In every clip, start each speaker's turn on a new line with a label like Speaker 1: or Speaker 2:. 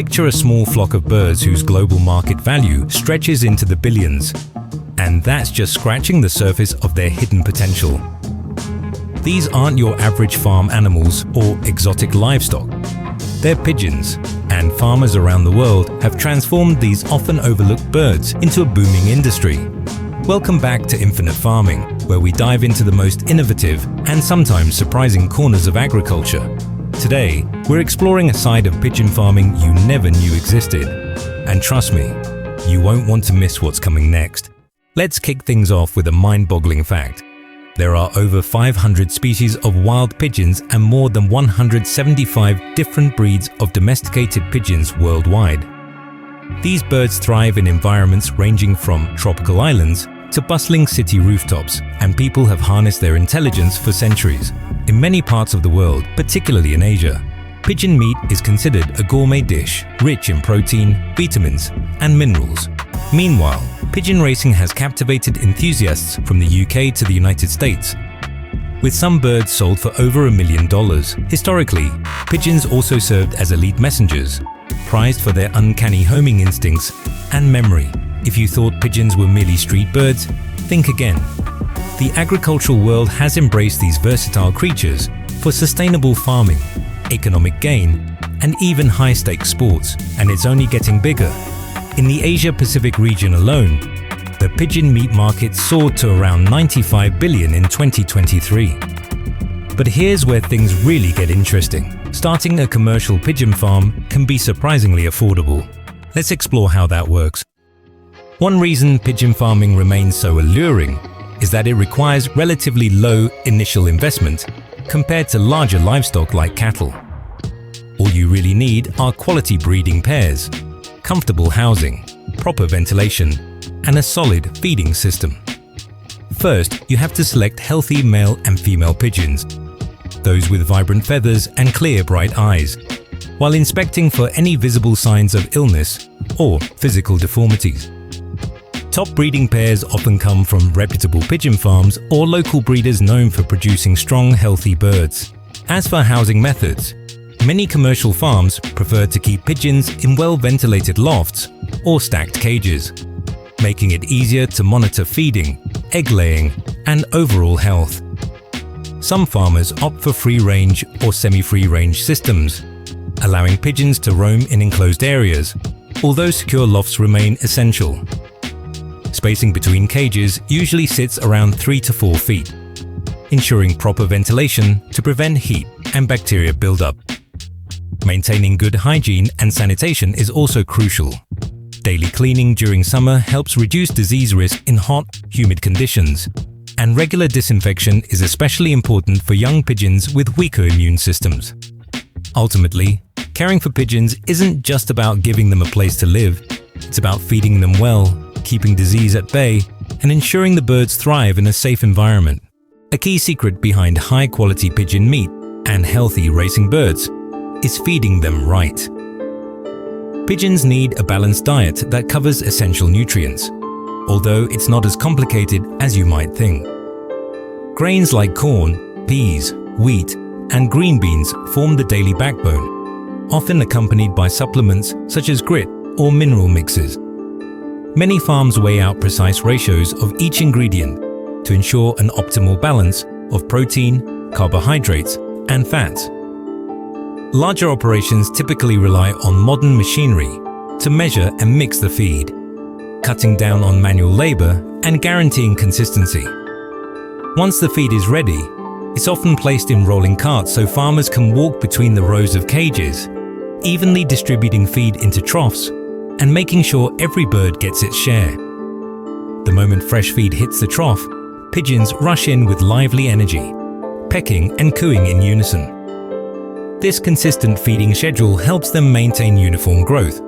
Speaker 1: Picture a small flock of birds whose global market value stretches into the billions. And that's just scratching the surface of their hidden potential. These aren't your average farm animals or exotic livestock. They're pigeons, and farmers around the world have transformed these often overlooked birds into a booming industry. Welcome back to Infinite Farming, where we dive into the most innovative and sometimes surprising corners of agriculture. Today, we're exploring a side of pigeon farming you never knew existed. And trust me, you won't want to miss what's coming next. Let's kick things off with a mind-boggling fact. There are over 500 species of wild pigeons and more than 175 different breeds of domesticated pigeons worldwide. These birds thrive in environments ranging from tropical islands to bustling city rooftops, and people have harnessed their intelligence for centuries. In many parts of the world, particularly in Asia, pigeon meat is considered a gourmet dish, rich in protein, vitamins, and minerals. Meanwhile, pigeon racing has captivated enthusiasts from the UK to the United States, with some birds sold for over $1 million. Historically, pigeons also served as elite messengers, prized for their uncanny homing instincts and memory. If you thought pigeons were merely street birds, think again. The agricultural world has embraced these versatile creatures for sustainable farming, economic gain, and even high-stakes sports, and it's only getting bigger. In the Asia-Pacific region alone, the pigeon meat market soared to around $95 billion in 2023. But here's where things really get interesting. Starting a commercial pigeon farm can be surprisingly affordable. Let's explore how that works. One reason pigeon farming remains so alluring is that it requires relatively low initial investment compared to larger livestock like cattle. All you really need are quality breeding pairs, comfortable housing, proper ventilation, and a solid feeding system. First, you have to select healthy male and female pigeons, those with vibrant feathers and clear, bright eyes, while inspecting for any visible signs of illness or physical deformities. Top breeding pairs often come from reputable pigeon farms or local breeders known for producing strong, healthy birds. As for housing methods, many commercial farms prefer to keep pigeons in well-ventilated lofts or stacked cages, making it easier to monitor feeding, egg-laying, and overall health. Some farmers opt for free-range or semi-free-range systems, allowing pigeons to roam in enclosed areas, although secure lofts remain essential. Spacing between cages usually sits around 3 to 4 feet, ensuring proper ventilation to prevent heat and bacteria buildup. Maintaining good hygiene and sanitation is also crucial. Daily cleaning during summer helps reduce disease risk in hot, humid conditions, and regular disinfection is especially important for young pigeons with weaker immune systems. Ultimately, caring for pigeons isn't just about giving them a place to live, it's about feeding them well, keeping disease at bay, and ensuring the birds thrive in a safe environment. A key secret behind high-quality pigeon meat and healthy racing birds is feeding them right. Pigeons need a balanced diet that covers essential nutrients, although it's not as complicated as you might think. Grains like corn, peas, wheat, and green beans form the daily backbone, often accompanied by supplements such as grit or mineral mixes. Many farms weigh out precise ratios of each ingredient to ensure an optimal balance of protein, carbohydrates, and fats. Larger operations typically rely on modern machinery to measure and mix the feed, cutting down on manual labor and guaranteeing consistency. Once the feed is ready, it's often placed in rolling carts so farmers can walk between the rows of cages, evenly distributing feed into troughs and making sure every bird gets its share. The moment fresh feed hits the trough, pigeons rush in with lively energy, pecking and cooing in unison. This consistent feeding schedule helps them maintain uniform growth,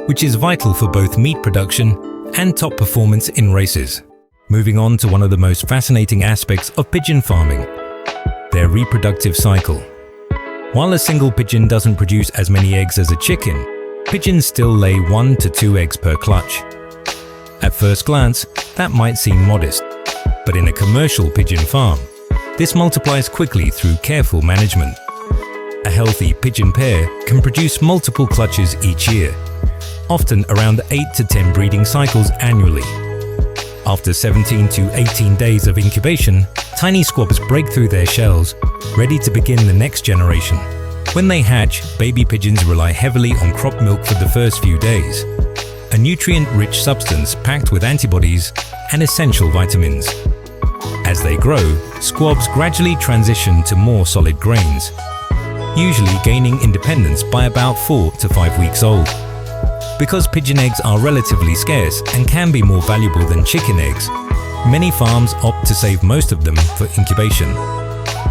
Speaker 1: which is vital for both meat production and top performance in races. Moving on to one of the most fascinating aspects of pigeon farming, their reproductive cycle. While a single pigeon doesn't produce as many eggs as a chicken, pigeons still lay 1 to 2 eggs per clutch. At first glance, that might seem modest, but in a commercial pigeon farm, this multiplies quickly through careful management. A healthy pigeon pair can produce multiple clutches each year, often around 8 to 10 breeding cycles annually. After 17 to 18 days of incubation, tiny squabs break through their shells, ready to begin the next generation. When they hatch, baby pigeons rely heavily on crop milk for the first few days, a nutrient-rich substance packed with antibodies and essential vitamins. As they grow, squabs gradually transition to more solid grains, usually gaining independence by about 4 to 5 weeks old. Because pigeon eggs are relatively scarce and can be more valuable than chicken eggs, many farms opt to save most of them for incubation,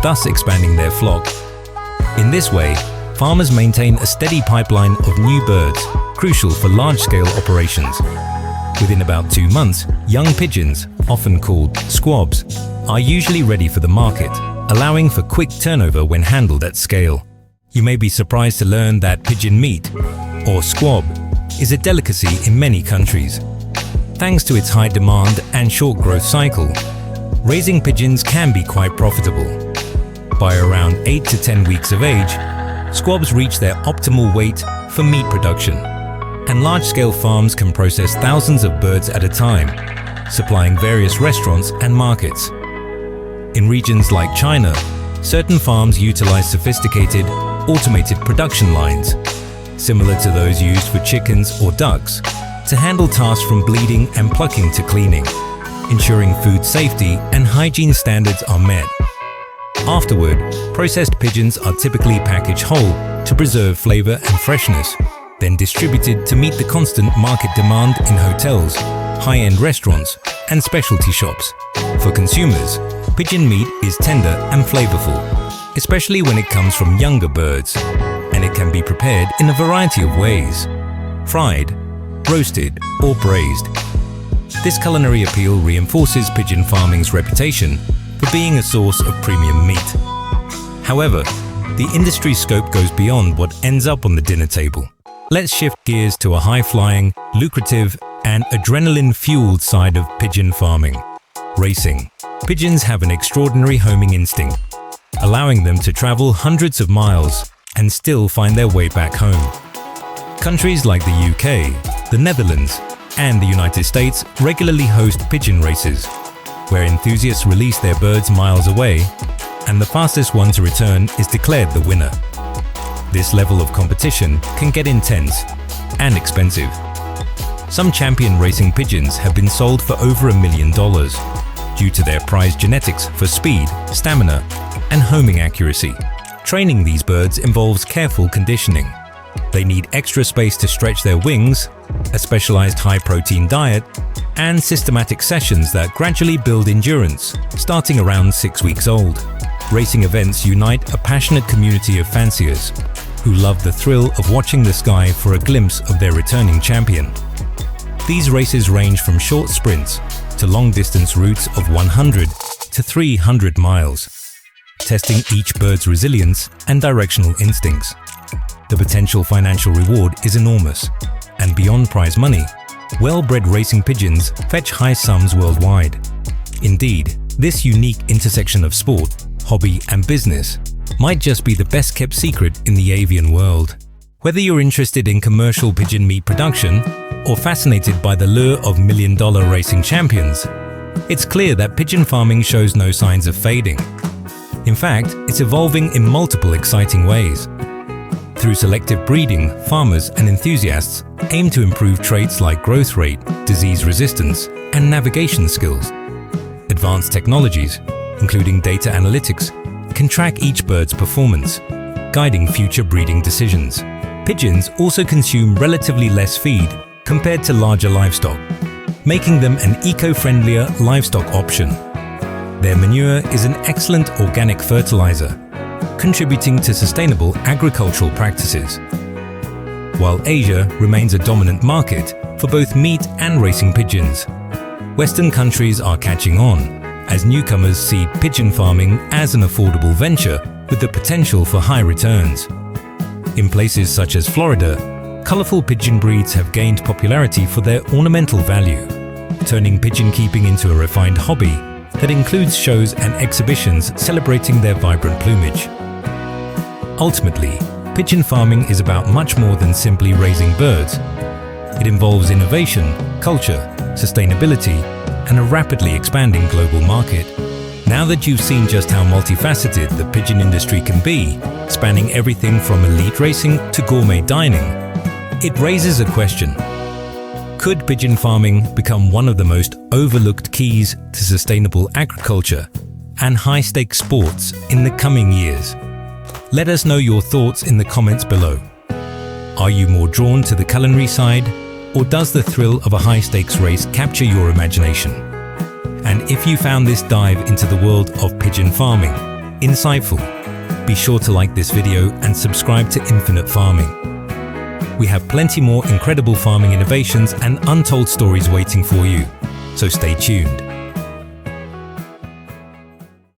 Speaker 1: thus expanding their flock. In this way, farmers maintain a steady pipeline of new birds, crucial for large-scale operations. Within about 2 months, young pigeons, often called squabs, are usually ready for the market, allowing for quick turnover when handled at scale. You may be surprised to learn that pigeon meat, or squab, is a delicacy in many countries. Thanks to its high demand and short growth cycle, raising pigeons can be quite profitable. By around 8 to 10 weeks of age, squabs reach their optimal weight for meat production, and large-scale farms can process thousands of birds at a time, supplying various restaurants and markets. In regions like China, certain farms utilize sophisticated, automated production lines, similar to those used for chickens or ducks, to handle tasks from bleeding and plucking to cleaning, ensuring food safety and hygiene standards are met. Afterward, processed pigeons are typically packaged whole to preserve flavor and freshness, then distributed to meet the constant market demand in hotels, high-end restaurants, and specialty shops. For consumers, pigeon meat is tender and flavorful, especially when it comes from younger birds, and it can be prepared in a variety of ways: fried, roasted, or braised. This culinary appeal reinforces pigeon farming's reputation for being a source of premium meat. However, the industry scope goes beyond what ends up on the dinner table. Let's shift gears to a high-flying, lucrative, and adrenaline-fueled side of pigeon farming: racing. Pigeons have an extraordinary homing instinct, allowing them to travel hundreds of miles and still find their way back home. Countries like the UK, the Netherlands, and the United States regularly host pigeon races, where enthusiasts release their birds miles away, and the fastest one to return is declared the winner. This level of competition can get intense and expensive. Some champion racing pigeons have been sold for over $1 million due to their prized genetics for speed, stamina, and homing accuracy. Training these birds involves careful conditioning. They need extra space to stretch their wings, a specialized high-protein diet, and systematic sessions that gradually build endurance, starting around 6 weeks old. Racing events unite a passionate community of fanciers who love the thrill of watching the sky for a glimpse of their returning champion. These races range from short sprints to long-distance routes of 100 to 300 miles, testing each bird's resilience and directional instincts. The potential financial reward is enormous, and beyond prize money, well-bred racing pigeons fetch high sums worldwide. Indeed, this unique intersection of sport, hobby, and business might just be the best-kept secret in the avian world. Whether you're interested in commercial pigeon meat production or fascinated by the lure of million-dollar racing champions, it's clear that pigeon farming shows no signs of fading. In fact, it's evolving in multiple exciting ways. Through selective breeding, farmers and enthusiasts aim to improve traits like growth rate, disease resistance, and navigation skills. Advanced technologies, including data analytics, can track each bird's performance, guiding future breeding decisions. Pigeons also consume relatively less feed compared to larger livestock, making them an eco-friendlier livestock option. Their manure is an excellent organic fertilizer, contributing to sustainable agricultural practices. While Asia remains a dominant market for both meat and racing pigeons, Western countries are catching on as newcomers see pigeon farming as an affordable venture with the potential for high returns. In places such as Florida, colorful pigeon breeds have gained popularity for their ornamental value, turning pigeon keeping into a refined hobby that includes shows and exhibitions celebrating their vibrant plumage. Ultimately, pigeon farming is about much more than simply raising birds. It involves innovation, culture, sustainability, and a rapidly expanding global market. Now that you've seen just how multifaceted the pigeon industry can be, spanning everything from elite racing to gourmet dining, it raises a question. Could pigeon farming become one of the most overlooked keys to sustainable agriculture and high-stakes sports in the coming years? Let us know your thoughts in the comments below. Are you more drawn to the culinary side, or does the thrill of a high-stakes race capture your imagination? And if you found this dive into the world of pigeon farming insightful, be sure to like this video and subscribe to Infinite Farming. We have plenty more incredible farming innovations and untold stories waiting for you, so stay tuned.